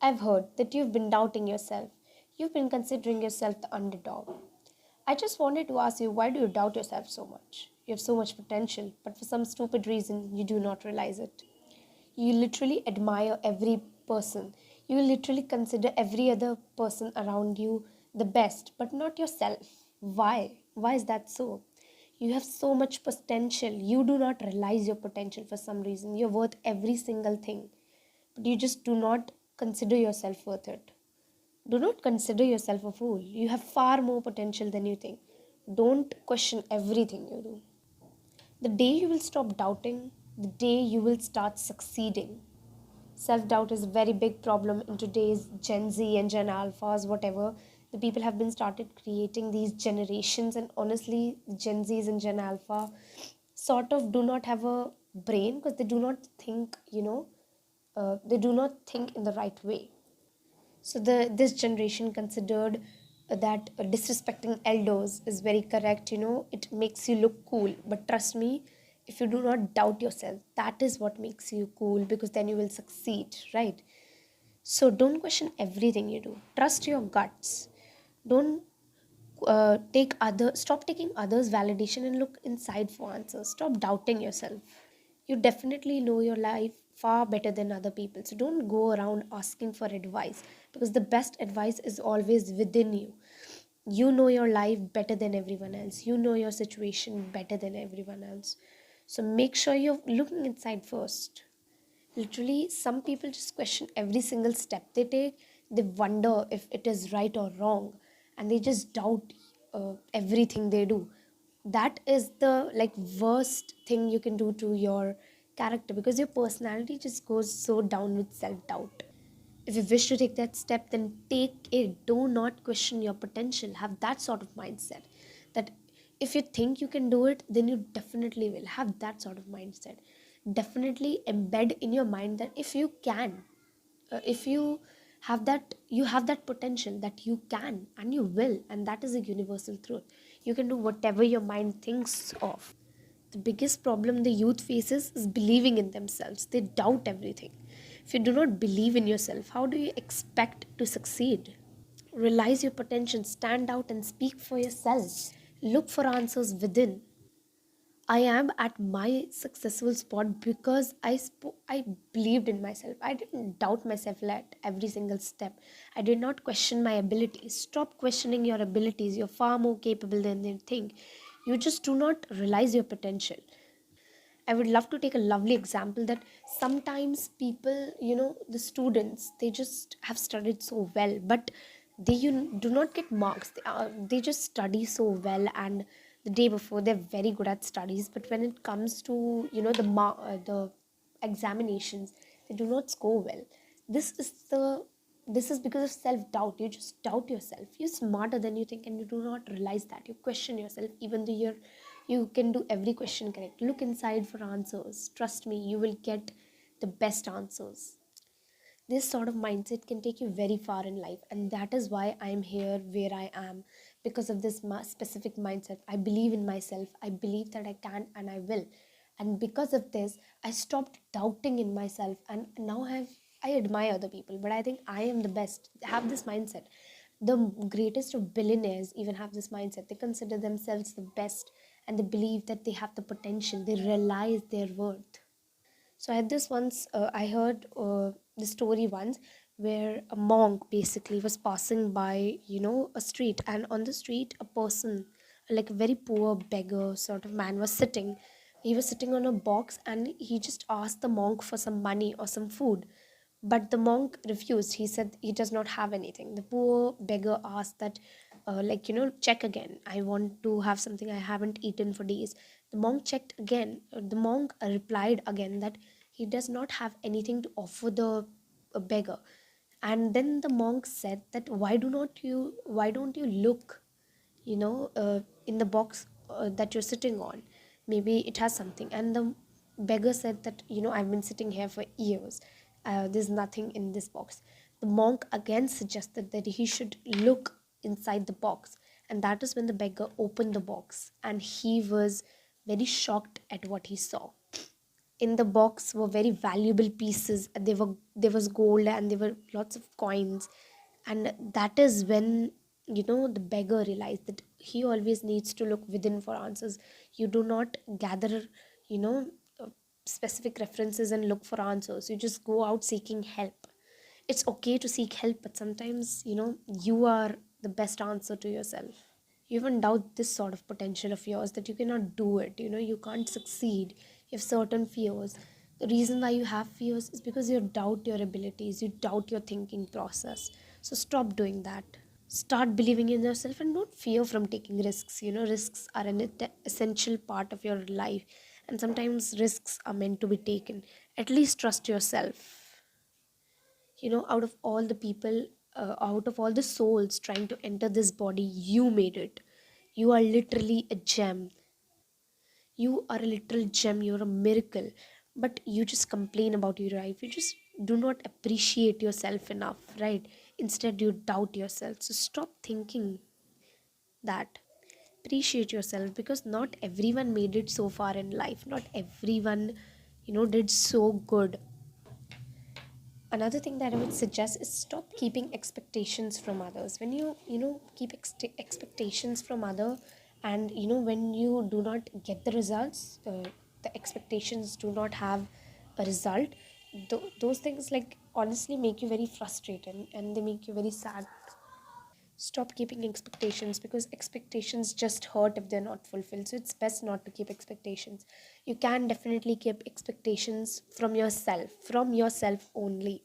I've heard that you've been doubting yourself. You've been considering yourself the underdog. I just wanted to ask you, why do you doubt yourself so much? You have so much potential, but for some stupid reason, you do not realize it. You literally admire every person. You literally consider every other person around you the best, but not yourself. Why? Why is that so? You have so much potential. You do not realize your potential for some reason. You're worth every single thing, but you just do not consider yourself worth it. Do not consider yourself a fool. You have far more potential than you think. Don't question everything you do. The day you will stop doubting, the day you will start succeeding. Self doubt is a very big problem in today's Gen Z and Gen Alphas, whatever. The people have been started creating these generations, and honestly, Gen Zs and Gen Alpha sort of do not have a brain because they do not think, they do not think in the right way. So the this generation considered that disrespecting elders is very correct. It makes you look cool. But trust me, if you do not doubt yourself, that is what makes you cool because then you will succeed, right? So don't question everything you do. Trust your guts. Don't stop taking others' validation and look inside for answers. Stop doubting yourself. You definitely know your life far better than other people. So don't go around asking for advice because the best advice is always within you. You know your life better than everyone else. You know your situation better than everyone else. So make sure you're looking inside first. Literally, some people just question every single step they take. They wonder if it is right or wrong, and they just doubt everything they do. That is the worst thing you can do to your character because your personality just goes so down with self doubt. If you wish to take that step, then take it. Do not question your potential. Have that sort of mindset that if you think you can do it, then you definitely will. Have that sort of mindset. Definitely embed in your mind that if you can, if you have that potential that you can and you will, and that is a universal truth. You can do whatever your mind thinks of. The biggest problem the youth faces is believing in themselves. They doubt everything. If you do not believe in yourself, how do you expect to succeed? Realize your potential, stand out, and speak for yourself. Look for answers within. I am at my successful spot because I believed in myself. I didn't doubt myself at every single step. I did not question my abilities. Stop questioning your abilities. You're far more capable than you think. You just do not realize your potential. I would love to take a lovely example that sometimes people, the students, they just have studied so well, but they do not get marks. They just study so well, and the day before they're very good at studies, but when it comes to the examinations, they do not score well. This is the this is because of self doubt. You just doubt yourself. You're smarter than you think, and you do not realize that. You question yourself, even though you can do every question correct. Look inside for answers. Trust me, you will get the best answers. This sort of mindset can take you very far in life, and that is why I am here where I am, because of this specific mindset. I believe in myself. I believe that I can and I will, and because of this, I stopped doubting in myself, and now I admire other people, but I think I am the best. Have this mindset. The greatest of billionaires even have this mindset. They consider themselves the best, and they believe that they have the potential. They realize their worth. So I had this once, I heard the story once where a monk basically was passing by, a street, and on the street, a person, like a very poor beggar sort of man, was sitting. He was sitting on a box, and he just asked the monk for some money or some food. But the monk refused. He said he does not have anything. The poor beggar asked that, check again. I want to have something I haven't eaten for days. The monk checked again. The monk replied again that he does not have anything to offer the beggar. And then the monk said that why don't you look, in the box that you're sitting on? Maybe it has something. And the beggar said that, I've been sitting here for years. There's nothing in this box. The monk again suggested that he should look inside the box, and that is when the beggar opened the box, and he was very shocked at what he saw. In the box were very valuable pieces, and there was gold and there were lots of coins. And that is when, the beggar realized that he always needs to look within for answers. You do not gather, you know uh, specific references and look for answers. You just go out seeking help. It's okay to seek help, but sometimes, you are the best answer to yourself. You even doubt this sort of potential of yours, that you cannot do it, you can't succeed. You have certain fears. The reason why you have fears is because you doubt your abilities, you doubt your thinking process. So stop doing that. Start believing in yourself and don't fear from taking risks. Risks are an essential part of your life, and sometimes risks are meant to be taken. At least trust yourself. Out of all the people, out of all the souls trying to enter this body, you made it. You are literally a gem. You are a literal gem. You're a miracle. But you just complain about your life. You just do not appreciate yourself enough, right? Instead, you doubt yourself. So stop thinking that. Appreciate yourself, because not everyone made it so far in life. Not everyone, did so good. Another thing that I would suggest is stop keeping expectations from others. When you keep expectations from other, and when you do not get the results, the expectations do not have a result. Those things, like, honestly make you very frustrated, and they make you very sad. Stop keeping expectations, because expectations just hurt if they're not fulfilled. So it's best not to keep expectations. You can definitely keep expectations from yourself only.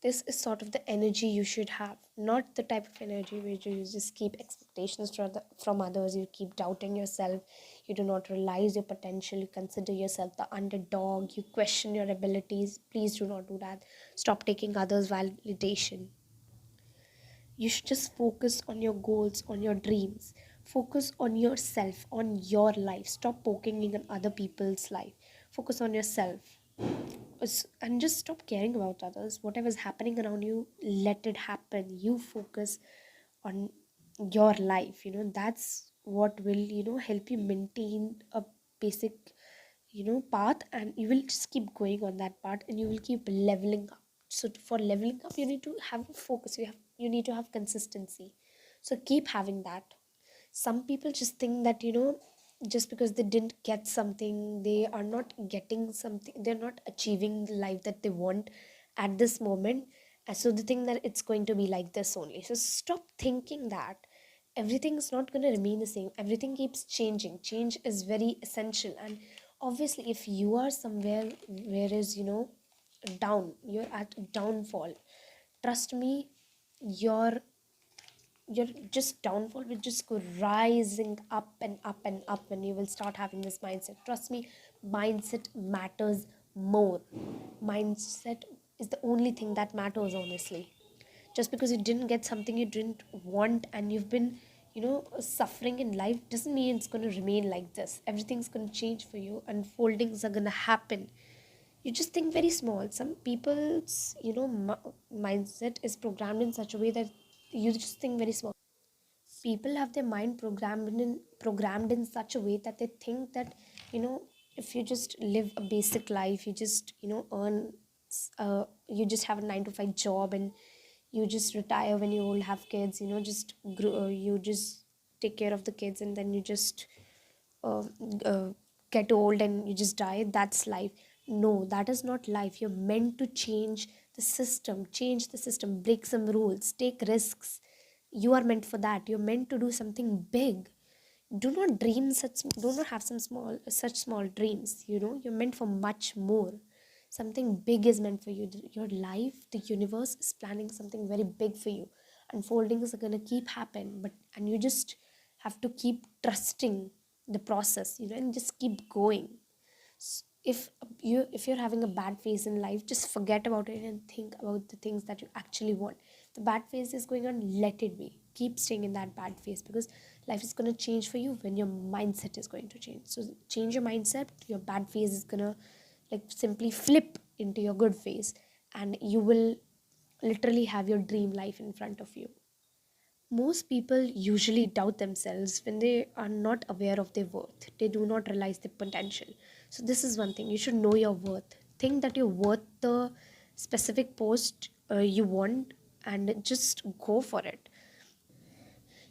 This is sort of the energy you should have, not the type of energy where you just keep expectations from others. You keep doubting yourself. You do not realize your potential. You consider yourself the underdog. You question your abilities. Please do not do that. Stop taking others' validation. You should just focus on your goals, on your dreams. Focus on yourself, on your life. Stop poking in other people's life. Focus on yourself. And just stop caring about others. Whatever's happening around you, let it happen. You focus on your life. That's what will, help you maintain a basic, path, and you will just keep going on that path, and you will keep leveling up. So for leveling up, you need to have a focus. You need to have consistency. So keep having that. Some people just think that, just because they didn't get something, they are not getting something, they're not achieving the life that they want at this moment. And so they think that it's going to be like this only. So stop thinking that. Everything is not going to remain the same. Everything keeps changing. Change is very essential. And obviously, if you are somewhere where is, down, you're at downfall, trust me, your your just downfall will just go rising up and up and up when you will start having this mindset. Trust me, mindset matters more. Mindset is the only thing that matters, honestly. Just because you didn't get something you didn't want, and you've been, suffering in life, doesn't mean it's going to remain like this. Everything's going to change for you. Unfoldings are going to happen. You just think very small. Some people's, mindset is programmed in such a way that you just think very small. People have their mind programmed in such a way that they think that, you know if you just live a basic life, you just, earn, you just have a 9 to 5 job, and you just retire when you will have kids, just grow, you just take care of the kids, and then you just, uh, uh, get old and you just die. That's life. No, that is not life. You're meant to change the system, break some rules, take risks. You are meant for that. You're meant to do something big. Do not have such small dreams. You're meant for much more. Something big is meant for you. Your life, the universe is planning something very big for you. Unfoldings are going to keep happen, and you just have to keep trusting the process, and just keep going. If you're having a bad phase in life, just forget about it and think about the things that you actually want. The bad phase is going on, let it be. Keep staying in that bad phase, because life is going to change for you when your mindset is going to change. So change your mindset. Your bad phase is going to, like, simply flip into your good phase, and you will literally have your dream life in front of you. Most people usually doubt themselves when they are not aware of their worth. They do not realize their potential. So, this is one thing, you should know your worth. Think that you're worth the specific post you want, and just go for it.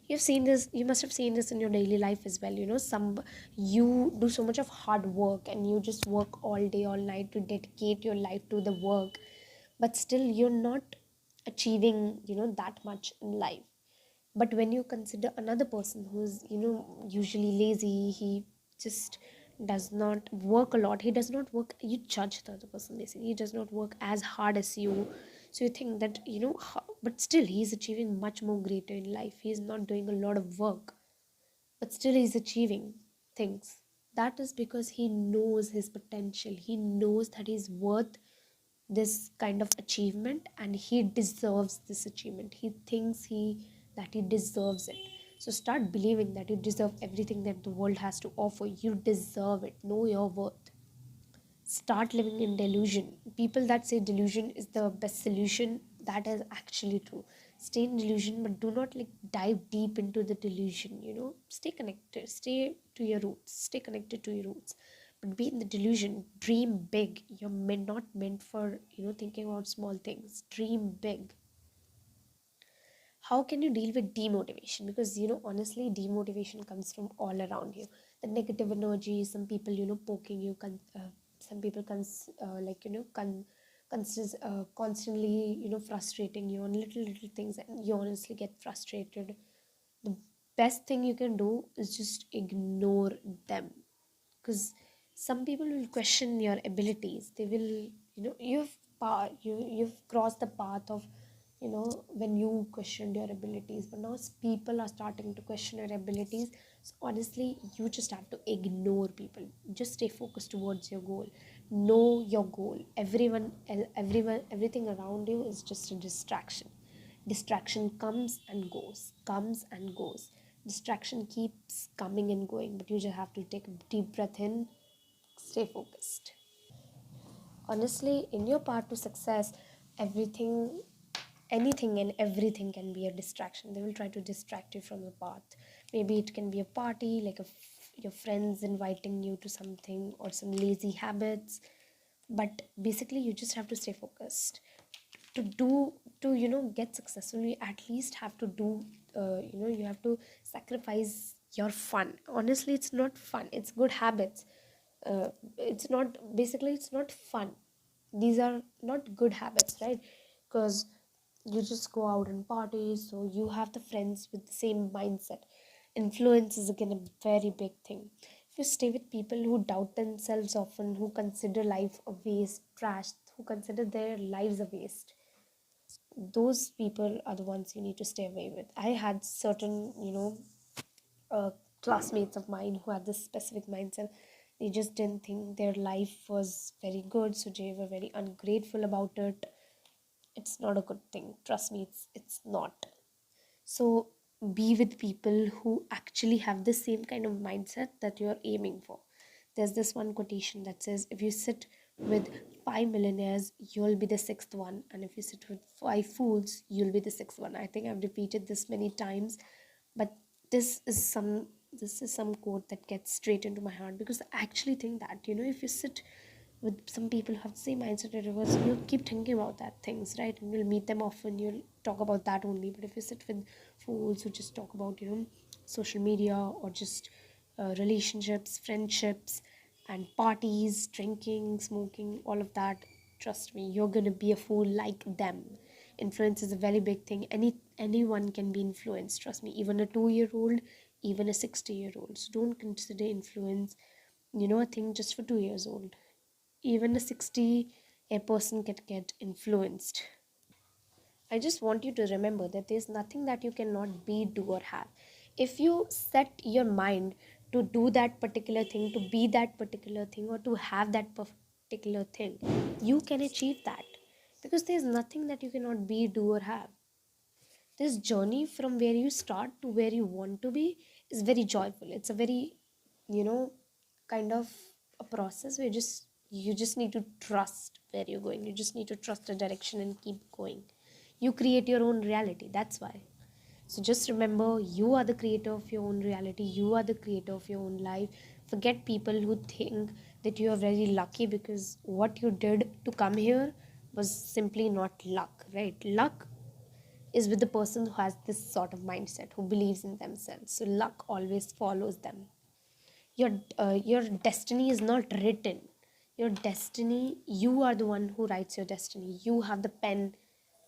You've seen this, you must have seen this in your daily life as well. You do so much of hard work and you just work all day, all night to dedicate your life to the work, but still you're not achieving, that much in life. But when you consider another person who's, usually lazy, he just does not work a lot, he does not work, you judge the other person basically, he does not work as hard as you. So you think that, but still he's achieving much more greater in life, he's not doing a lot of work, but still he's achieving things. That is because he knows his potential, he knows that he's worth this kind of achievement and he deserves this achievement. He thinks that he deserves it. So start believing that you deserve everything that the world has to offer. You deserve it. Know your worth. Start living in delusion. People that say delusion is the best solution, that is actually true. Stay in delusion, but do not like dive deep into the delusion. Stay connected, stay to your roots, stay connected to your roots, but be in the delusion. Dream big. Not meant for thinking about small things. Dream big. How can you deal with demotivation? Because honestly, demotivation comes from all around you. The negative energy, some people poking you, some people constantly frustrating you on little things, and you honestly get frustrated. The best thing you can do is just ignore them, because some people will question your abilities. They will, you've crossed the path of, when you questioned your abilities, but now people are starting to question your abilities. So honestly, you just have to ignore people. Just stay focused towards your goal. Know your goal. Everyone, everything around you is just a distraction. Distraction comes and goes. Distraction keeps coming and going, but you just have to take a deep breath in. Stay focused. Honestly, in your path to success, everything, anything and everything can be a distraction. They will try to distract you from the path. Maybe it can be a party, like your friends inviting you to something, or some lazy habits. But basically, you just have to stay focused. To get successful, you at least have to do, you have to sacrifice your fun. Honestly, it's not fun, it's good habits. It's not, basically it's not fun. These are not good habits, right? Because you just go out and party, so you have the friends with the same mindset. Influence is again a very big thing. If you stay with people who doubt themselves often, who consider life a waste, trash, who consider their lives a waste, those people are the ones you need to stay away with. I had certain, uh, classmates of mine who had this specific mindset. They just didn't think their life was very good, so they were very ungrateful about it. It's not a good thing. Trust me, it's not. So be with people who actually have the same kind of mindset that you're aiming for. There's this one quotation that says, if you sit with five millionaires, you'll be the sixth one. And if you sit with five fools, you'll be the sixth one. I think I've repeated this many times, but this is some this is some quote that gets straight into my heart, because I actually think that, if you sit with some people who have the same mindset as yours, you'll keep thinking about that things, right? And you'll meet them often, you'll talk about that only. But if you sit with fools who just talk about, social media, or just relationships, friendships, and parties, drinking, smoking, all of that, trust me, you're gonna be a fool like them. Influence is a very big thing. Anyone can be influenced, trust me, even a 2-year-old, even a 60-year-old. So don't consider influence, a thing just for 2 years old. Even a 60 a person can get influenced. I just want you to remember that there's nothing that you cannot be, do, or have. If you set your mind to do that particular thing, to be that particular thing, or to have that particular thing, you can achieve that. Because there's nothing that you cannot be, do, or have. This journey from where you start to where you want to be is very joyful. It's a very, you know, kind of a process where you just need to trust where you're going. You just need to trust the direction and keep going. You create your own reality. That's why. So just remember, you are the creator of your own reality, you are the creator of your own life. Forget people who think that you are very lucky because what you did to come here was simply not luck, right? Luck is with the person who has this sort of mindset, who believes in themselves. So luck always follows them. Your destiny is not written. Your destiny, you are the one who writes your destiny. You have the pen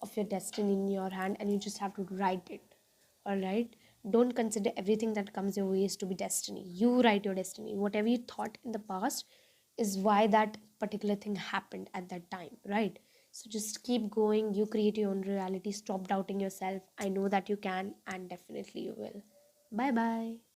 of your destiny in your hand, and you just have to write it. All right, don't consider everything that comes your way is to be destiny. You write your destiny. Whatever you thought in the past is why that particular thing happened at that time, right? So just keep going. You create your own reality. Stop doubting yourself. I know that you can, and definitely you will. Bye bye.